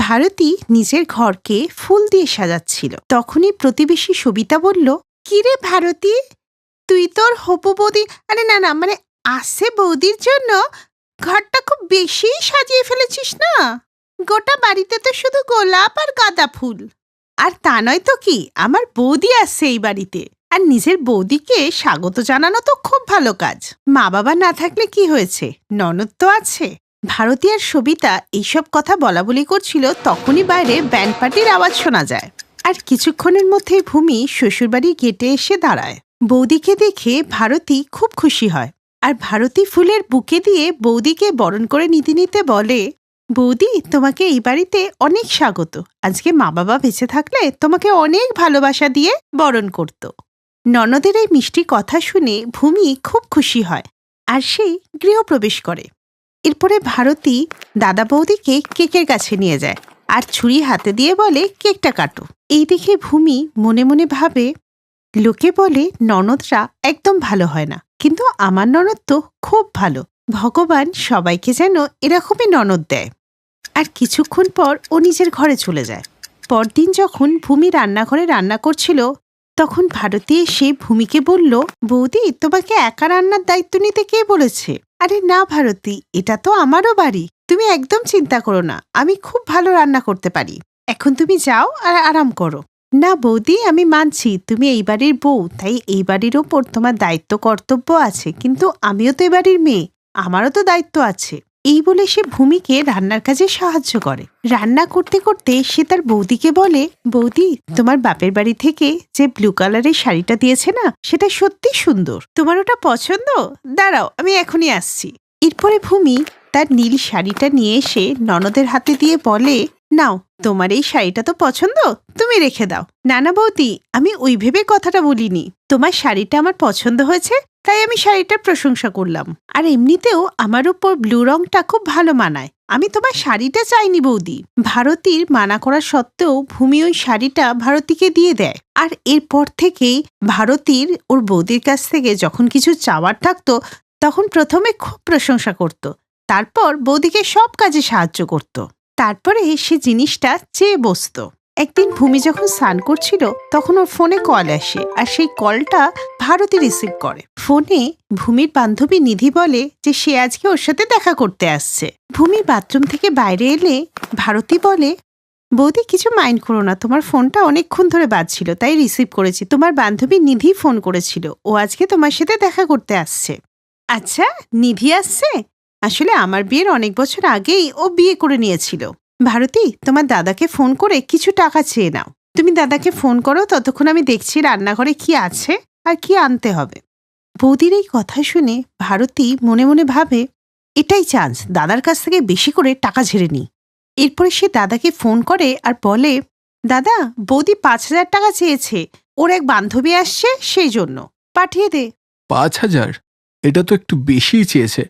ভারতী নিজের ঘরকে ফুল দিয়ে সাজাচ্ছিল। তখনই প্রতিবেশী সবিতা বলল, কিরে ভারতী, তুই তোর হবু বৌদি মানে আসে বৌদির জন্য ঘরটা খুব বেশি সাজিয়ে ফেলেছিস না? গোটা বাড়িতে তো শুধু গোলাপ আর গাঁদা ফুল। আর তা নয় তো কি, আমার বৌদি আসছে এই বাড়িতে, আর নিজের বৌদিকে স্বাগত জানানো তো খুব ভালো কাজ। মা বাবা না থাকলে কি হয়েছে, ননদ তো আছে। ভারতী আর সবিতা এইসব কথা বলা বলি করছিল, তখনই বাইরে ব্যান্ড পার্টির আওয়াজ শোনা যায়। আর কিছুক্ষণের মধ্যে ভূমি শ্বশুরবাড়ির গেটে এসে দাঁড়ায়। বৌদিকে দেখে ভারতী খুব খুশি হয়, আর ভারতী ফুলের বুকে দিয়ে বৌদিকে বরণ করে নিতে নিতে বলে, বৌদি, তোমাকে এই বাড়িতে অনেক স্বাগত। আজকে মা বাবা বেঁচে থাকলে তোমাকে অনেক ভালোবাসা দিয়ে বরণ করত। ননদের এই মিষ্টি কথা শুনে ভূমি খুব খুশি হয়, আর সেই গৃহপ্রবেশ করে। এরপরে ভারতী দাদা বৌদিকে কেকের কাছে নিয়ে যায়, আর ছুরি হাতে দিয়ে বলে, কেকটা কাটো। এই দেখে ভূমি মনে মনে ভাবে, লোকে বলে ননদরা একদম ভালো হয় না, কিন্তু আমার ননদ তো খুব ভালো। ভগবান সবাইকে যেন এরকমই ননদ দেয়। আর কিছুক্ষণ পর ও নিজের ঘরে চলে যায়। পরদিন যখন ভূমি রান্নাঘরে রান্না করছিল, তখন ভারতী এসে ভূমিকে বলল, বৌদি, তোমাকে একা রান্নার দায়িত্ব নিতে কে বলেছে? আরে না ভারতী, এটা তো আমারও বাড়ি, তুমি একদম চিন্তা করো না, আমি খুব ভালো রান্না করতে পারি। এখন তুমি যাও আর আরাম করো। না বৌদি, আমি মানছি তুমি এই বাড়ির বউ, তাই এই বাড়ির ওপর তোমার দায়িত্ব কর্তব্য আছে, কিন্তু আমিও তো এই বাড়ির মেয়ে, আমারও তো দায়িত্ব আছে। এই বলে সে ভূমিকে রান্নার কাজে সাহায্য করে। রান্না করতে করতে সে তার বৌদিকে বলে, বৌদি, তোমার বাপের বাড়ি থেকে যে ব্লু কালারের শাড়িটা দিয়েছে না, সেটা সত্যি সুন্দর, তোমার ওটা পছন্দ? দাঁড়াও, আমি এখনই আসছি। এরপরে ভূমি তার নীল শাড়িটা নিয়ে এসে ননদের হাতে দিয়ে বলে, নাও, তোমার এই শাড়িটা তো পছন্দ, তুমি রেখে দাও। নানা বৌদি, আমি ওই ভেবে কথাটা বলিনি, তোমার শাড়িটা আমার পছন্দ হয়েছে, তাই আমি শাড়িটার প্রশংসা করলাম। আর এমনিতেও আমার উপর ব্লু রংটা খুব ভালো মানায়, আমি তোমার শাড়িটা চাইনি বৌদি। ভারতীর মানা করা সত্ত্বেও ভূমি ওই শাড়িটা ভারতীকে দিয়ে দেয়। আর এরপর থেকেই ভারতীর ওর বৌদির কাছ থেকে যখন কিছু চাওয়ার থাকতো, তখন প্রথমে খুব প্রশংসা করত, তারপর বৌদিকে সব কাজে সাহায্য করত, তারপরে সে জিনিসটা চেয়ে বসত। একদিন ভূমি যখন স্নান করছিল, তখন ওর ফোনে কল আসে, আর সেই কলটা ভারতী রিসিভ করে। ফোনে ভূমির বান্ধবী নিধি বলে যে সে আজকে ওর সাথে দেখা করতে আসছে। ভূমি বাথরুম থেকে বাইরে এলে ভারতী বলে, বৌদি, কিছু মাইন্ড করো না, তোমার ফোনটা অনেকক্ষণ ধরে বাজছিল, তাই রিসিভ করেছি। তোমার বান্ধবী নিধি ফোন করেছিল, ও আজকে তোমার সাথে দেখা করতে আসছে। আচ্ছা, নিধি আসছে? আসলে আমার বিয়ের অনেক বছর আগেই ও বিয়ে করে নিয়েছিল। ভারতী, তোমার দাদাকে ফোন করে কিছু টাকা চেয়ে নাও। তুমি দাদাকে ফোন করো, ততক্ষণ আমি দেখছি রান্নাঘরে কি আছে আর কি আনতে হবে। বৌদির এই কথা শুনে ভারতী মনে মনে ভাবে, এটাই চান্স, দাদার কাছ থেকে বেশি করে টাকা ঝেড়ে নিই। এরপরে সে দাদাকে ফোন করে আর বলে, দাদা, বৌদি 5,000 টাকা চেয়েছে, ওর এক বান্ধবী আসছে, সেই জন্য পাঠিয়ে দে। 5,000? এটা তো একটু বেশিই চেয়েছে।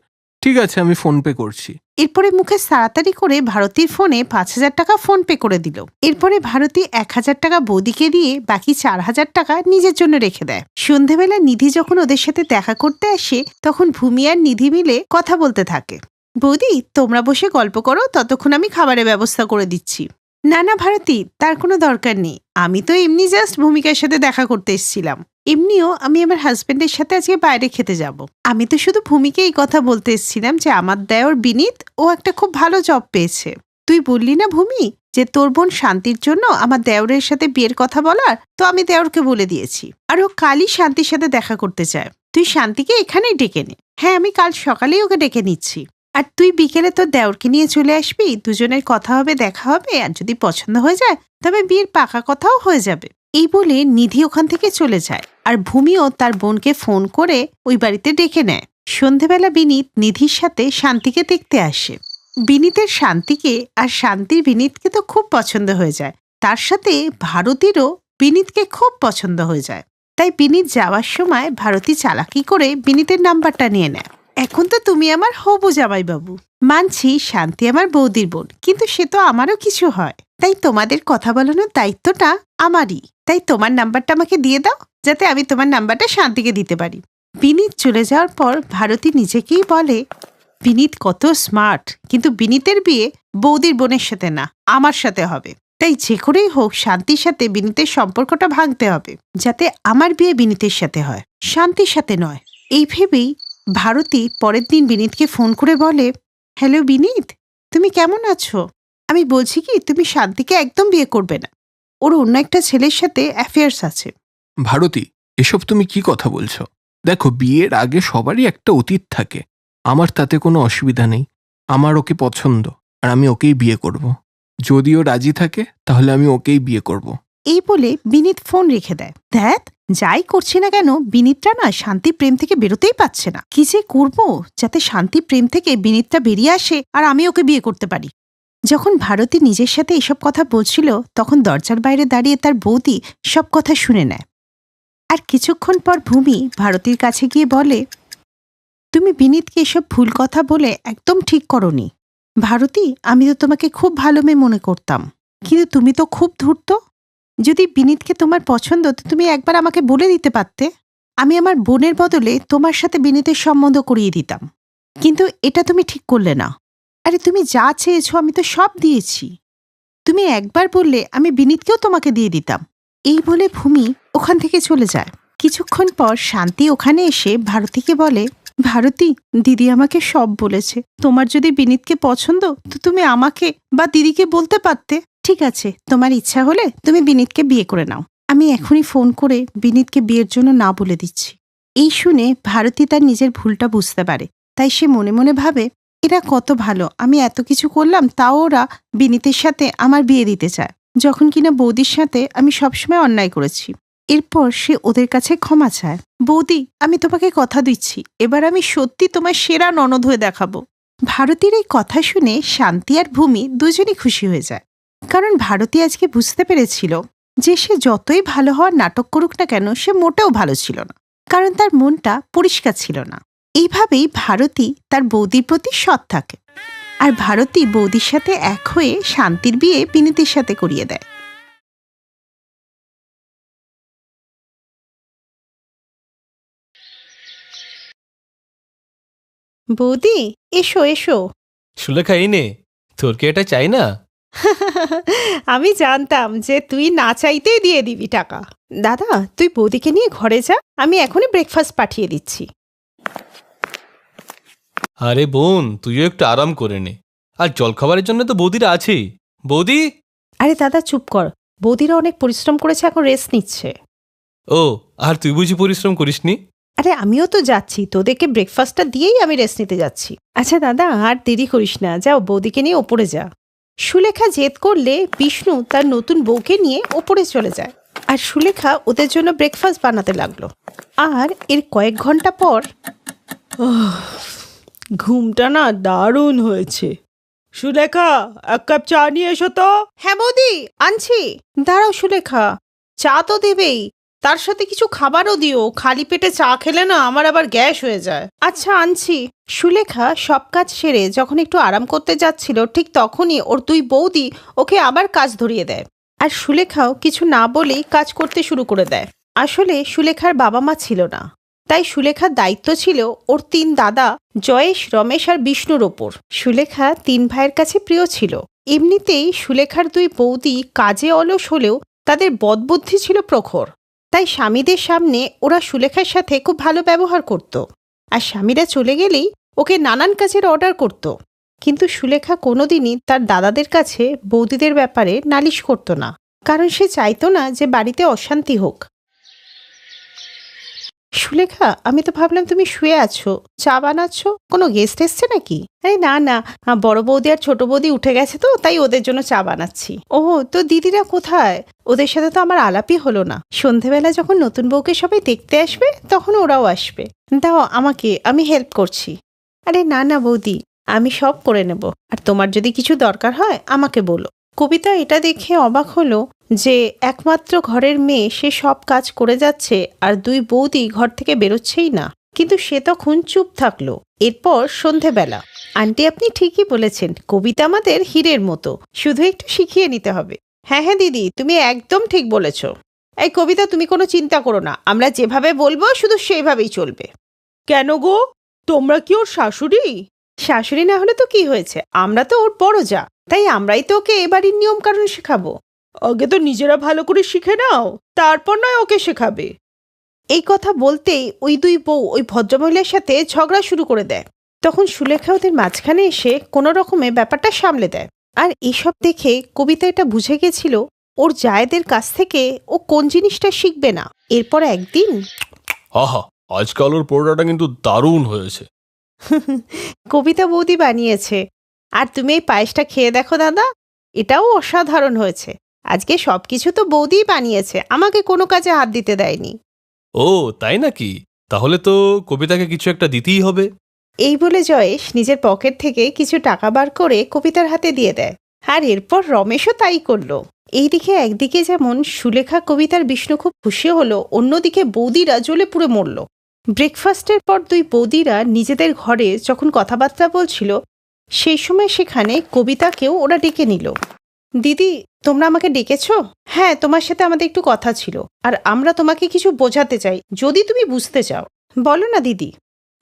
ঠিক আছে, আমি ফোনপে করছি। এরপরে মুখে তাড়াতাড়ি করে ভারতীর ফোনে 5,000 টাকা ফোন পে করে দিল। এরপরে ভারতী 1,000 টাকা বৌদিকে দিয়ে বাকি 4,000 টাকা নিজের জন্য রেখে দেয়। সন্ধেবেলা নিধি যখন ওদের সাথে দেখা করতে আসে, তখন ভূমি আর নিধি মিলে কথা বলতে থাকে। বৌদি, তোমরা বসে গল্প করো, ততক্ষণ আমি খাবারের ব্যবস্থা করে দিচ্ছি। না না ভারতী, তার কোনো দরকার নেই, আমি তো এমনি জাস্ট ভূমিকার সাথে দেখা করতে এসেছিলাম। এমনিও আমি আমার হাজবেন্ডের সাথে আজকে বাইরে খেতে যাব। আমি তো শুধু ভূমিকে এই কথা বলতে এসেছিলাম যে আমার দেওর বিনীত, ও একটা খুব ভালো জব পেয়েছে। তুই বললি না ভূমি যে তোর বোন শান্তির জন্য আমার দেওরের সাথে বিয়ের কথা বলার, তো আমি দেওরকে বলে দিয়েছি, আর ও কালই শান্তির সাথে দেখা করতে চায়। তুই শান্তিকে এখানেই ডেকে নে। হ্যাঁ, আমি কাল সকালেই ওকে ডেকে নিচ্ছি। আর তুই বিকেলে তোর দেওরকে নিয়ে চলে আসবি, দুজনের কথা হবে, দেখা হবে, আর যদি পছন্দ হয়ে যায় তবে বিয়ের পাকা কথাও হয়ে যাবে। এই বলে নিধি ওখান থেকে চলে যায়, আর ভূমিও তার বোনকে ফোন করে ওই বাড়িতে ডেকে নেয়। সন্ধেবেলা বিনীত নিধির সাথে শান্তিকে দেখতে আসে। বিনীতের শান্তিকে আর শান্তির বিনীতকে তো খুব পছন্দ হয়ে যায়, তার সাথে ভারতীরও বিনীতকে খুব পছন্দ হয়ে যায়। তাই বিনীত যাওয়ার সময় ভারতী চালাকি করে বিনীতের নাম্বারটা নিয়ে নেয়। এখন তো তুমি আমার হবু জামাইবাবু, মানছি শান্তি আমার বৌদির বোন, কিন্তু সে তো আমারও কিছু হয়, তাই তোমাদের কথা বলানোর দায়িত্বটা আমারই। তাই তোমার নাম্বারটা আমাকে দিয়ে দাও, যাতে আমি তোমার নাম্বারটা শান্তিকে দিতে পারি। বিনীত চলে যাওয়ার পর ভারতী নিজেকেই বলে, বিনীত কত স্মার্ট, কিন্তু বিনীতের বিয়ে বৌদির বোনের সাথে না, আমার সাথে হবে। তাই যে করেই হোক শান্তির সাথে বিনীতের সম্পর্কটা ভাঙতে হবে, যাতে আমার বিয়ে বিনীতের সাথে হয়, শান্তির সাথে নয়। এই ভেবেই ভারতী পরের দিন বিনীতকে ফোন করে বলে, হ্যালো বিনীত, তুমি কেমন আছো? আমি বলছি কি, তুমি শান্তিকে একদম বিয়ে করবে না, ওর অন্য একটা ছেলের সাথে অ্যাফেয়ার্স আছে। ভারতী, এসব তুমি কি কথা বলছো? দেখো, বিয়ের আগে সবারই একটা অতীত থাকে। আমার তাতে কোনো অসুবিধা নেই। আমার ওকে পছন্দ, আর আমি ওকেই বিয়ে করব। যদি ও রাজি থাকে তাহলে আমি ওকেই বিয়ে করব। এই বলে বিনীত ফোন রেখে দেয়। দেখ, যাই করছি না কেন, বিনীতটা না শান্তি প্রেম থেকে বেরোতেই পারছে না। কি যে করব যাতে শান্তি প্রেম থেকে বিনীতটা বেরিয়ে আসে আর আমি ওকে বিয়ে করতে পারি। যখন ভারতী নিজের সাথে এসব কথা বলছিল, তখন দরজার বাইরে দাঁড়িয়ে তার বৌদি সব কথা শুনে নেয়। আর কিছুক্ষণ পর ভূমি ভারতীর কাছে গিয়ে বলে, তুমি বিনীতকে এসব ভুল কথা বলে একদম ঠিক করনি। ভারতী, আমি তো তোমাকে খুব ভালো মেয়ে মনে করতাম, কিন্তু তুমি তো খুব ধূর্ত। যদি বিনীতকে তোমার পছন্দ, তো তুমি একবার আমাকে বলে দিতে পারতে। আমি আমার বোনের বদলে তোমার সাথে বিনীতের সম্বন্ধ করিয়ে দিতাম, কিন্তু এটা তুমি ঠিক করলে না। আরে তুমি যা চেয়েছো আমি তো সব দিয়েছি। তুমি একবার বললে আমি বিনীতকেও তোমাকে দিয়ে দিতাম। এই বলে ভূমি ওখান থেকে চলে যায়। কিছুক্ষণ পর শান্তি ওখানে এসে ভারতীকে বলে, ভারতী, দিদি আমাকে সব বলেছে। তোমার যদি বিনীতকে পছন্দ, তো তুমি আমাকে বা দিদিকে বলতে পারতে। ঠিক আছে, তোমার ইচ্ছা হলে তুমি বিনীতকে বিয়ে করে নাও। আমি এখনই ফোন করে বিনীতকে বিয়ের জন্য না বলে দিচ্ছি। এই শুনে ভারতী তার নিজের ভুলটা বুঝতে পারে। তাই সে মনে মনে ভাবে, এরা কত ভালো, আমি এত কিছু করলাম তাও ওরা বিনীতের সাথে আমার বিয়ে দিতে চায়, যখন কিনা বৌদির সাথে আমি সবসময় অন্যায় করেছি। এরপর সে ওদের কাছে ক্ষমা চায়। বৌদি, আমি তোমাকে কথা দিচ্ছি, এবার আমি সত্যি তোমার সেরা ননদ হয়ে দেখাবো। ভারতীর এই কথা শুনে শান্তি আর ভূমি দুজনই খুশি হয়ে যায়। কারণ ভারতী আজকে বুঝতে পেরেছিল যে সে যতই ভালো হওয়ার নাটক করুক না কেন, সে মোটেও ভালো ছিল না, কারণ তার মনটা পরিষ্কার ছিল না। এইভাবেই ভারতী তার বৌদির প্রতি সৎ থাকে, আর ভারতী বৌদির সাথে এক হয়ে শান্তির বিয়ে বিনীতের সাথে করিয়ে দেয়। বৌদি, এসো এসো। সুলেখা, এই নে, তোর কি এটা চাই না? আমি জানতাম যে তুই না চাইতেই দিয়ে দিবি টাকা। দাদা, তুই বৌদিকে নিয়ে ঘরে যা, আমি এখনই ব্রেকফাস্ট পাঠিয়ে দিচ্ছি। আরে বোন, তুইও একটু আরাম করে নে। আর জলখাবারের জন্য তো বৌদিরা আছেই। বৌদি! আরে দাদা চুপ কর, বৌদিরা অনেক পরিশ্রম করেছে, এখন রেস্ট নিচ্ছে। ও, আর তুই বুঝি পরিশ্রম করিসনি? আরে আমিও তো যাচ্ছি, তোদেরকে ব্রেকফাস্টটা দিয়েই আমি রেস্ট নিতে যাচ্ছি। আচ্ছা দাদা, আর দেরি করিস না, যাও বৌদিকে নিয়ে ওপরে যা। সুলেখা জেদ করলে বিষ্ণু তার নতুন বউকে নিয়ে ওপরে চলে যায়, আর সুলেখা ওদের জন্য ব্রেকফাস্ট বানাতে লাগলো। আর এর কয়েক ঘন্টা পর, ঘুমটা না দারুণ হয়েছে। সুলেখা, এক কাপ চা নিয়ে এসো তো। হ্যাঁ বৌদি, আনছি। দাঁড়াও সুলেখা, চা তো দেবেই, তার সাথে কিছু খাবারও দিও। খালি পেটে চা খেলে না আমার আবার গ্যাস হয়ে যায়। আচ্ছা আনছি। সুলেখা সব কাজ সেরে যখন একটু আরাম করতে যাচ্ছিল, ঠিক তখনই ওর দুই বৌদি ওকে আবার কাজ ধরিয়ে দেয়। আর সুলেখাও কিছু না বলেই কাজ করতে শুরু করে দেয়। আসলে সুলেখার বাবা মা ছিল না, তাই সুলেখার দায়িত্ব ছিল ওর তিন দাদা জয়েশ, রমেশ আর বিষ্ণুর ওপর। সুলেখা তিন ভাইয়ের কাছে প্রিয় ছিল। এমনিতেই সুলেখার দুই বৌদি কাজে অলস হলেও তাদের বদবুদ্ধি ছিল প্রখর, তাই স্বামীদের সামনে ওরা সুলেখার সাথে খুব ভালো ব্যবহার করত, আর স্বামীরা চলে গেলেই ওকে নানান কাজের অর্ডার করত। কিন্তু সুলেখা কোনোদিনই তার দাদাদের কাছে বৌদিদের ব্যাপারে নালিশ করত না, কারণ সে চাইতো না যে বাড়িতে অশান্তি হোক। সুলেখা, আমি তো ভাবলাম তুমি শুয়ে আছো, চা বানাচ্ছ, কোনো গেস্ট এসছে নাকি? আরে না না, বড় বৌদি আর ছোট বৌদি উঠে গেছে, তো তাই ওদের জন্য চা বানাচ্ছি। ও, তো দিদিরা কোথায়? ওদের সাথে তো আমার আলাপই হলো না। সন্ধেবেলা যখন নতুন বউকে সবাই দেখতে আসবে, তখন ওরাও আসবে। দাও আমাকে, আমি হেল্প করছি। আরে না না বৌদি, আমি সব করে নেব, আর তোমার যদি কিছু দরকার হয় আমাকে বলো। কবিতা এটা দেখে অবাক হলো যে একমাত্র ঘরের মেয়ে সে সব কাজ করে যাচ্ছে, আর দুই বৌদি ঘর থেকে বেরোচ্ছেই না। কিন্তু সে তখন চুপ থাকলো। এরপর সন্ধেবেলা। আন্টি, আপনি ঠিকই বলেছেন, কবিতা আমাদের হীরের মতো, শুধু একটু শিখিয়ে নিতে হবে। হ্যাঁ হ্যাঁ দিদি, তুমি একদম ঠিক বলেছ। এই কবিতা, তুমি কোনো চিন্তা করো না, আমরা যেভাবে বলবো শুধু সেইভাবেই চলবে। কেন গো, তোমরা কি ওর শাশুড়ি? শাশুড়ি না হলে তো কি হয়েছে, আমরা তো ওর বড় যা, তাই আমরাই তো ওকে এবারই নিয়ম কানুন শেখাবো। আগে তো নিজেরা ভালো করে শিখে নাও, তারপর নয় ওকে শেখাবে। এই কথা বলতেই ওই দুই বউ ওই ভদ্রমহিলার সাথে ঝগড়া শুরু করে দেয়। তখন সুলেখা ওদের মাঝখানে এসে কোনো রকমে ব্যাপারটা সামলে দেয়। আর এসব দেখে কবিতা এটা বুঝে গেছিল ওর জায়েদের কাছ থেকে ও কোন জিনিসটা শিখবে না। এরপর একদিন আহা, আজকাল ওর পোড়াটা কিন্তু দারুণ হয়েছে। কবিতা বৌদি বানিয়েছে, আর তুমি এই পায়েসটা খেয়ে দেখো দাদা, এটাও অসাধারণ হয়েছে। আজকে সবকিছু তো বৌদিই বানিয়েছে, আমাকে কোনো কাজে হাত দিতে দেয়নি। ও তাই নাকি? তাহলে তো কবিতাকে কিছু একটা দিতেই হবে। এই বলে জয়েশ নিজের পকেট থেকে কিছু টাকা বার করে কবিতার হাতে দিয়ে দেয়। আর এরপর রমেশও তাই করলো। এইদিকে একদিকে যেমন সুলেখা কবিতার বিষ্ণু খুব খুশি হলো, অন্যদিকে বৌদিরা জ্বলে পুড়ে মরল। ব্রেকফাস্টের পর দুই বৌদিরা নিজেদের ঘরে যখন কথাবার্তা বলছিল, সেই সময় সেখানে কবিতাকেও ওরা ডেকে নিল। দিদি, তোমরা আমাকে ডেকেছ? হ্যাঁ, তোমার সাথে আমাদের একটু কথা ছিল, আর আমরা তোমাকে কিছু বোঝাতে চাই, যদি তুমি বুঝতে চাও। বলো না দিদি।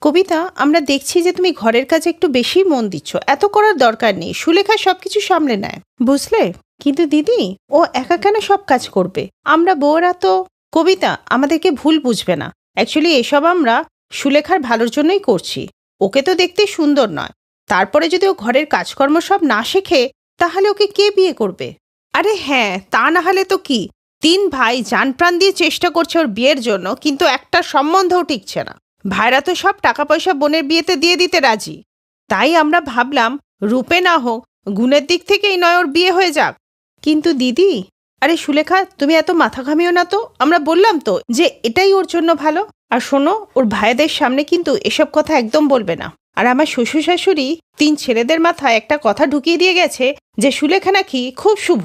কবিতা, আমরা দেখছি যে তুমি ঘরের কাজে একটু বেশি মন দিচ্ছ, এত করার দরকার নেই, সুলেখা সবকিছু সামলে নেয়, বুঝলে? কিন্তু দিদি, ও একা কেন সব কাজ করবে? আমরা বউরা তো। কবিতা, আমাদেরকে ভুল বুঝবে না, অ্যাকচুয়ালি এসব আমরা সুলেখার ভালোর জন্যই করছি। ওকে তো দেখতে সুন্দর নয়, তারপরে যদি ও ঘরের কাজকর্ম সব না শেখে, তাহলে ওকে কে বিয়ে করবে? আরে হ্যাঁ, তা না হলে তো কি, 3 ভাই জান প্রাণ দিয়ে চেষ্টা করছে ওর বিয়ের জন্য, কিন্তু একটা সম্বন্ধও টিকছে না। ভাইরা তো সব টাকা পয়সা বোনের বিয়েতে দিয়ে দিতে রাজি। তাই আমরা ভাবলাম রূপে না হোক, গুণের দিক থেকেই নয় ওর বিয়ে হয়ে যাক। কিন্তু দিদি, আরে সুলেখা, তুমি এত মাথা ঘামিও না তো, আমরা বললাম তো যে এটাই ওর জন্য ভালো। আর শোনো, ওর ভাইদের সামনে কিন্তু এসব কথা একদম বলবে না। আর আমার শ্বশুর শাশুড়ি 3 ছেলেদের মাথায় একটা কথা ঢুকিয়ে দিয়ে গেছে যে সুলেখা নাকি খুব শুভ।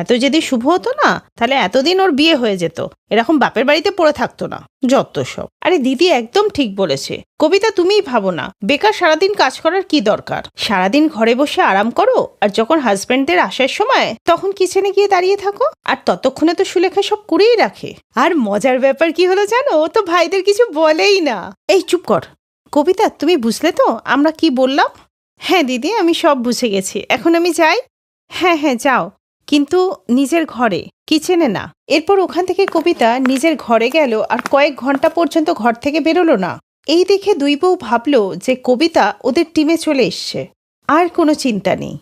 এত যদি শুভ হতো না, তাহলে এতদিন ওর বিয়ে হয়ে যেত, এরকম বাপের বাড়িতে পড়ে থাকতো না, যত সব। আরে দিদি একদম ঠিক বলেছে। কবিতা, তুমিই ভাবো না, বেকার সারাদিন কাজ করার কি দরকার? সারাদিন ঘরে বসে আরাম করো, আর যখন হাজবেন্ডদের আসার সময় তখন কিচেনে গিয়ে দাঁড়িয়ে থাকো, আর ততক্ষণে তো সুলেখা সব করেই রাখে। আর মজার ব্যাপার কি হলো জানো, ও তো ভাইদের কিছু বলেই না। এই চুপ কর। কবিতা, তুমি বুঝলে তো আমরা কি বললাম? হ্যাঁ দিদি, আমি সব বুঝে গেছি, এখন আমি যাই। হ্যাঁ হ্যাঁ, যাও, কিন্তু নিজের ঘরে, কিচেনে না। এরপর ওখান থেকে কবিতা নিজের ঘরে গেল, আর কয়েক ঘন্টা পর্যন্ত ঘর থেকে বেরোলো না। এই দেখে দুই বউ ভাবলো যে কবিতা ওদের টিমে চলে এসছে, আর কোনো চিন্তা নেই।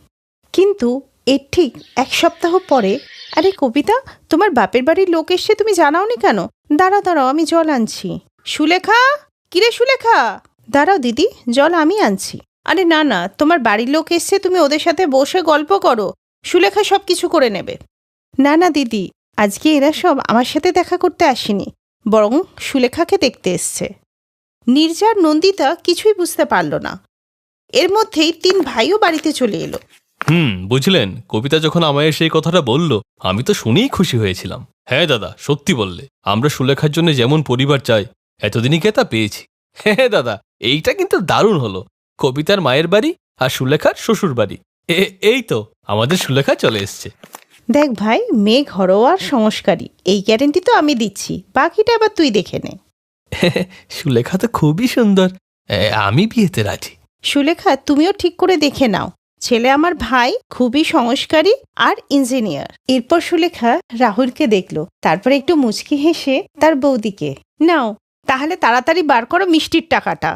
কিন্তু এর ঠিক 1 সপ্তাহ পরে, আরে কবিতা, তোমার বাপের বাড়ির লোক এসছে, তুমি জানাওনি কেন? দাঁড়াও দাঁড়াও, আমি জল আনছি। সুলেখা, কিরে সুলেখা? দাঁড়াও দিদি, জল আমি আনছি। আরে না না, তোমার বাড়ির লোক এসছে, তুমি ওদের সাথে বসে গল্প করো, সুলেখা সব কিছু করে নেবে। না না দিদি, আজকে এরা সব আমার সাথে দেখা করতে আসেনি, বরং সুলেখাকে দেখতে এসছে। নীরজা আর নন্দিতা কিছুই বুঝতে পারল না। এর মধ্যেই 3 ভাইও বাড়িতে চলে এলো। বুঝলেন, কবিতা যখন আমায় সেই কথাটা বলল, আমি তো শুনেই খুশি হয়েছিলাম। হ্যাঁ দাদা, সত্যি বললে, আমরা সুলেখার জন্য যেমন পরিবার চাই, এতদিনই কে তা পেয়েছি। হ্যাঁ দাদা, এইটা কিন্তু দারুণ হলো। কবিতার মায়ের বাড়ি আর সুলেখার শ্বশুর বাড়ি, এই তো আমাদের সুলেখা চলে এসছে। দেখ ভাই, মেয়ে ঘরোয়া আর সংস্কারী, এই গ্যারেন্টি তো আমি দিচ্ছি, বাকিটা আবার তুই দেখে নে। সুলেখা তো খুবই সুন্দর, আমি বিয়েতে রাজি। সুলেখা, তুমিও ঠিক করে দেখে নাও, ছেলে আমার ভাই খুবই সংস্কারী আর ইঞ্জিনিয়ার। এরপর সুলেখা রাহুলকে দেখলো, তারপর একটু মুচকি হেসে তার বৌদিকে, নাও তাহলে তাড়াতাড়ি বার করো মিষ্টির টাকাটা,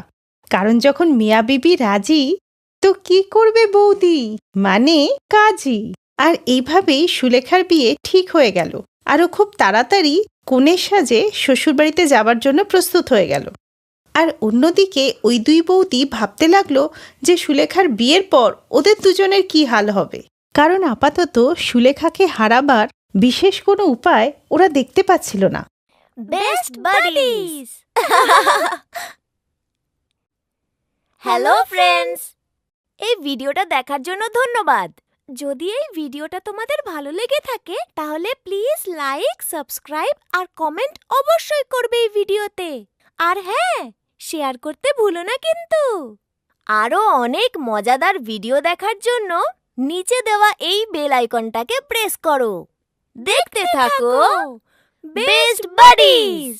কারণ যখন মিয়া বিবি রাজি, তো কি করবে বৌদি, মানে কাজী। আর এইভাবেই সুলেখার বিয়ে ঠিক হয়ে গেল, আরও খুব তাড়াতাড়ি কনের সাজে শ্বশুরবাড়িতে যাবার জন্য প্রস্তুত হয়ে গেল। আর অন্যদিকে ওই দুই বৌদি ভাবতে লাগলো যে সুলেখার বিয়ের পর ওদের দুজনের কি হাল হবে, কারণ আপাতত সুলেখাকে হারাবার বিশেষ কোনো উপায় ওরা দেখতে পাচ্ছিল না। Best buddies. হ্যালো ফ্রেন্ডস, এই ভিডিওটা দেখার জন্য ধন্যবাদ। যদি এই ভিডিওটা তোমাদের ভালো লেগে থাকে, তাহলে প্লিজ লাইক, সাবস্ক্রাইব আর কমেন্ট অবশ্যই করবে এই ভিডিওতে। আর হ্যাঁ, শেয়ার করতে ভুলো না কিন্তু। আরো অনেক মজাদার ভিডিও দেখার জন্য নিচে দেওয়া এই বেল আইকনটাকে প্রেস করো। দেখতে থাকো বেস্ট বাডিজ।